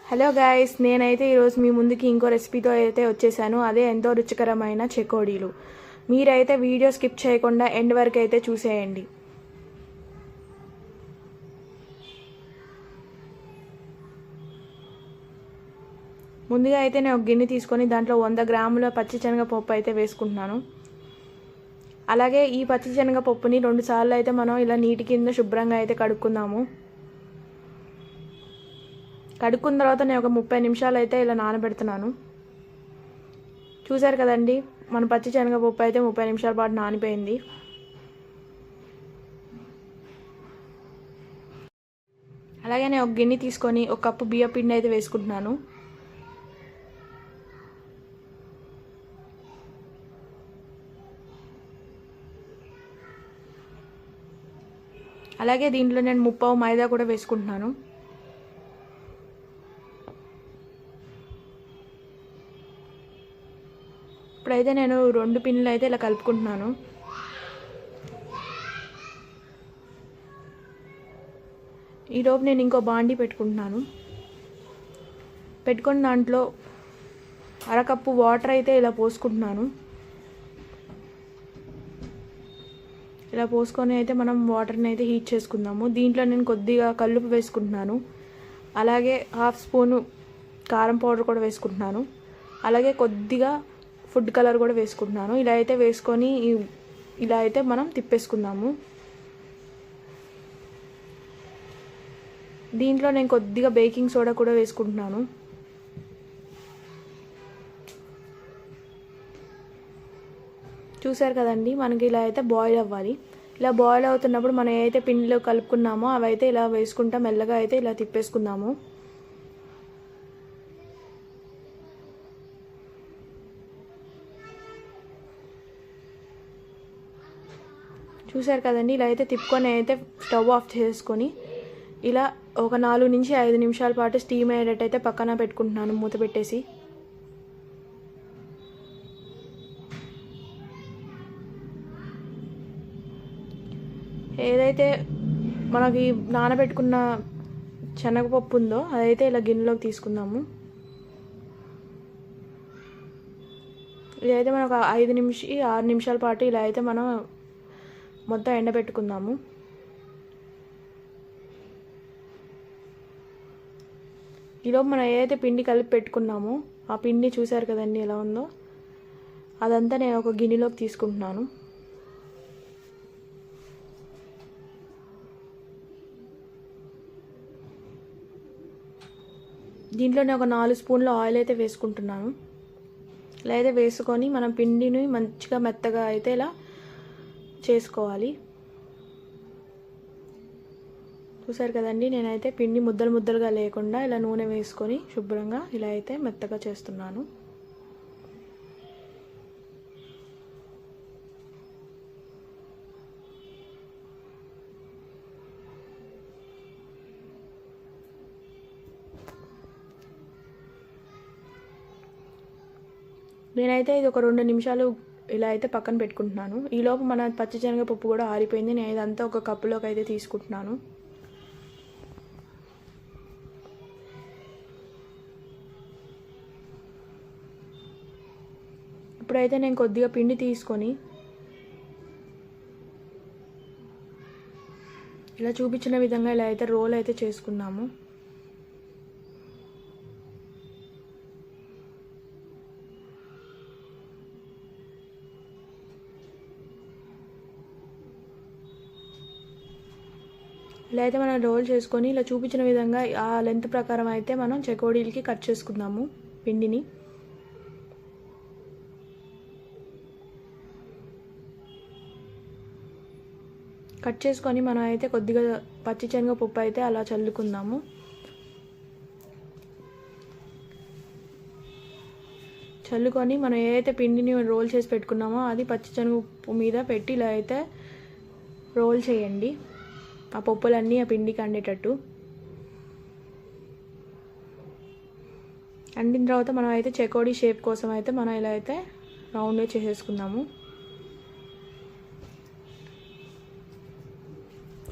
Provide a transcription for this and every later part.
Hello guys, నేనైతే ఈరోజు మీ ముందుకి ఇంకో రెసిపీతో అయితే వచ్చేసాను. అదే ఎంతో రుచికరమైన చెకోడీలు. మీరైతే వీడియో స్కిప్ చేయకుండా ఎండ్ వరకు అయితే చూసేయండి. ముందుగా అయితే నేను ఒక గిన్నె తీసుకొని దాంట్లో 100 గ్రాముల పచ్చిశనగపప్పు అయితే వేసుకుంటున్నాను. అలాగే ఈ పచ్చిశనగపప్పుని 2 సార్లు అయితే మనం ఇలా నీటి కింద శుభ్రంగా అయితే కడుక్కుందాము. కడుక్కున్న తర్వాత నేను ఒక 30 నిమిషాలు అయితే ఇలా నానబెడుతున్నాను. చూసారు కదండి, మన పచ్చి శనగపప్పు అయితే 30 నిమిషాల పాటు నానిపోయింది. అలాగే నేను ఒక గిన్నె తీసుకొని ఒక కప్పు బియ్యం పిండి అయితే వేసుకుంటున్నాను. అలాగే దీంట్లో నేను 1/2 మైదా కూడా వేసుకుంటున్నాను. ఇప్పుడైతే నేను 2 పిండిలు అయితే ఇలా కలుపుకుంటున్నాను. ఈలోపు నేను ఇంకో బాండీ పెట్టుకుంటున్నాను. పెట్టుకుని దాంట్లో అరకప్పు వాటర్ అయితే ఇలా పోసుకుంటున్నాను. ఇలా పోసుకొని అయితే మనం వాటర్ని అయితే హీట్ చేసుకుందాము. దీంట్లో నేను కొద్దిగా కల్లుపు వేసుకుంటున్నాను. అలాగే 1/2 స్పూను కారం పౌడర్ కూడా వేసుకుంటున్నాను. అలాగే కొద్దిగా ఫుడ్ కలర్ కూడా వేసుకుంటున్నాను. ఇలా అయితే వేసుకొని ఇలా అయితే మనం తిప్పేసుకుందాము. దీంట్లో నేను కొద్దిగా బేకింగ్ సోడా కూడా వేసుకుంటున్నాను. చూసారు కదండి, మనకి ఇలా అయితే బాయిల్ అవ్వాలి. ఇలా బాయిల్ అవుతున్నప్పుడు మనం ఏదైతే పిండిలో కలుపుకున్నామో అవి అయితే ఇలా వేసుకుంటా మెల్లగా అయితే ఇలా తిప్పేసుకుందాము. చూసారు కదండి, ఇలా అయితే తిప్పుకొని అయితే స్టవ్ ఆఫ్ చేసుకొని ఇలా ఒక 4 నుంచి 5 నిమిషాల పాటు స్టీమ్ అయ్యేటట్టయితే పక్కన పెట్టుకుంటున్నాను మూత పెట్టేసి. ఏదైతే మనకి నానబెట్టుకున్న శనగపప్పు ఉందో అదైతే ఇలా గిన్నెలోకి తీసుకుందాము. ఇదైతే మనకు 5 నుంచి 6 నిమిషాల పాటు ఇలా అయితే మనం మొత్తం ఎండబెట్టుకుందాము. ఈలోపు మనం ఏదైతే పిండి కలిపి పెట్టుకున్నామో ఆ పిండి చూసారు కదండి ఎలా ఉందో, అదంతా నేను ఒక గిన్నెలోకి తీసుకుంటున్నాను. దీంట్లో నేను ఒక 4 స్పూన్ల ఆయిల్ అయితే వేసుకుంటున్నాను. ఇలా అయితే వేసుకొని మనం పిండిని మంచిగా మెత్తగా అయితే ఇలా చేసుకోవాలి. చూసారు కదండి, నేనైతే పిండి ముద్దలు ముద్దలుగా లేకుండా ఇలా నూనె వేసుకొని శుభ్రంగా ఇలా అయితే మెత్తగా చేస్తున్నాను. నేనైతే ఇది ఒక 2 నిమిషాలు ఇలా అయితే పక్కన పెట్టుకుంటున్నాను. ఈలోపు మన పచ్చిశనగపప్పు కూడా ఆరిపోయింది. నేను ఇదంతా ఒక కప్పులోకి అయితే తీసుకుంటున్నాను. ఇప్పుడైతే నేను కొద్దిగా పిండి తీసుకొని ఇలా చూపించిన విధంగా ఇలా అయితే రోల్ అయితే చేసుకున్నాము. ఇలా అయితే మనం రోల్ చేసుకొని ఇలా చూపించిన విధంగా ఆ లెంత్ ప్రకారం అయితే మనం చెకోడీలకి కట్ చేసుకుందాము పిండిని. కట్ చేసుకొని మనం అయితే కొద్దిగా పచ్చిశనగపప్పు అయితే అలా చల్లుకుందాము. చల్లుకొని మనం ఏదైతే పిండిని రోల్ చేసి పెట్టుకున్నామో అది పచ్చిశనగపప్పు మీద పెట్టి ఇలా అయితే రోల్ చేయండి. ఆ పప్పులన్నీ ఆ పిండికి అందేటట్టు అందిన తర్వాత మనం అయితే చెకోడీ షేప్ కోసం అయితే మనం ఇలా అయితే రౌండ్గా చేసేసుకుందాము.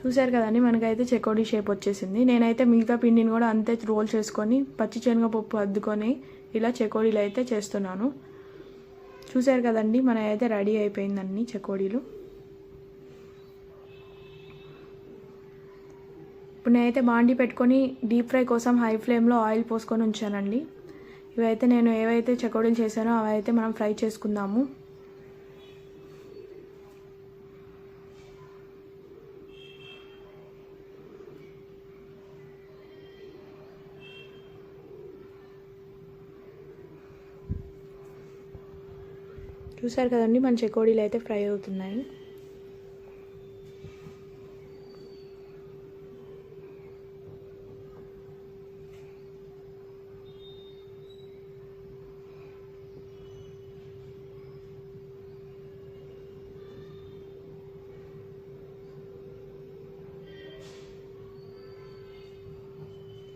చూసారు కదండి, మనకైతే చెకోడీ షేప్ వచ్చేసింది. నేనైతే మిగతా పిండిని కూడా అంతే రోల్ చేసుకొని పచ్చి శనగపప్పు అద్దుకొని ఇలా చెకోడీలు అయితే చేస్తున్నాను. చూసారు కదండి, మన అయితే రెడీ అయిపోయిందండి చెకోడీలు. ఇప్పుడు నేనైతే బాండి పెట్టుకొని డీప్ ఫ్రై కోసం హై ఫ్లేమ్లో ఆయిల్ పోసుకొని ఉంచానండి. ఇవైతే నేను ఏవైతే చెకోడీలు చేశానో అవి అయితే మనం ఫ్రై చేసుకుందాము. చూసారు కదండి, మన చెకోడీలు అయితే ఫ్రై అవుతున్నాయి.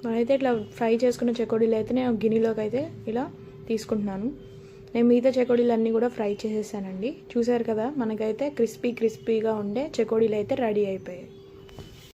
మనమైతే ఇట్లా ఫ్రై చేసుకున్న చెకోడీలు అయితే నేను గిన్నెలోకి అయితే ఇలా తీసుకుంటున్నాను. నేను మిగతా చెకోడీలు అన్నీ కూడా ఫ్రై చేసేసానండి. చూసారు కదా, మనకైతే క్రిస్పీగా ఉండే చెకోడీలు అయితే రెడీ అయిపోయాయి.